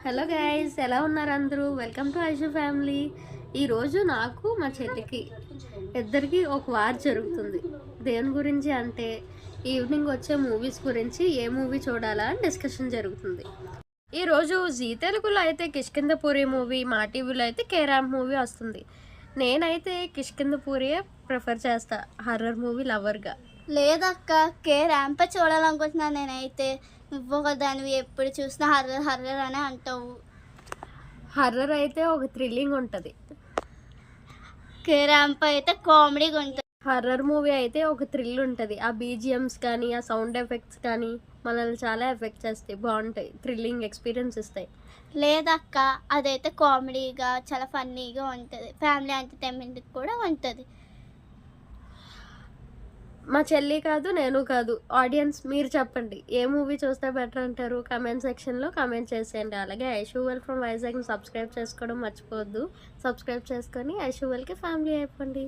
Hello guys, ఎలా ఉన్నారు అందరూ? Welcome to Aishu family. ఈరోజు నాకు మా చెల్లికి ఇద్దరికి ఒక వార్ జరుగుతుంది. దేని గురించి అంటే ఈవినింగ్ వచ్చే మూవీస్ గురించి, ఏ మూవీ చూడాలా అని డిస్కషన్ జరుగుతుంది. ఈరోజు జీ తెలుగులో అయితే కిష్కింధపురి మూవీ, మా టీవీలో అయితే కేరాంప్ మూవీ వస్తుంది. నేనైతే కిష్కింధపురియే ప్రిఫర్ చేస్తా హర్రర్ మూవీ లవర్గా. లేదక్క, ర్యాంప్ చూడాలనుకుంటున్నాను నేనైతే. నువ్వు ఒక దానివి ఎప్పుడు చూసినా హర్రర్ హర్రర్ అని అంటావు. హర్రర్ అయితే ఒక థ్రిల్లింగ్ ఉంటుంది, ర్యాంప్ అయితే కామెడీగా ఉంటుంది. హర్రర్ మూవీ అయితే ఒక థ్రిల్ ఉంటుంది. ఆ బీజిఎమ్స్ కానీ, ఆ సౌండ్ ఎఫెక్ట్స్ కానీ మనల్ని చాలా ఎఫెక్ట్ చేస్తాయి, బాగుంటాయి, థ్రిల్లింగ్ ఎక్స్పీరియన్స్ ఇస్తాయి. లేదక్క, అదైతే కామెడీగా చాలా ఫన్నీగా ఉంటుంది, ఫ్యామిలీ ఎంటర్టైన్మెంట్ కూడా ఉంటుంది. మా చెల్లి కాదు, నేను కాదు, ఆడియన్స్ మీరు చెప్పండి ఏ మూవీ చూస్తే బెటర్ అంటారు. కమెంట్ సెక్షన్లో కమెంట్ చేసేయండి. అలాగే ఐషువెల్ ఫ్రమ్ వైజాగ్ని సబ్స్క్రైబ్ చేసుకోవడం మర్చిపోవద్దు. సబ్స్క్రైబ్ చేసుకొని ఐషువెల్కి ఫ్యామిలీ అయిపోండి.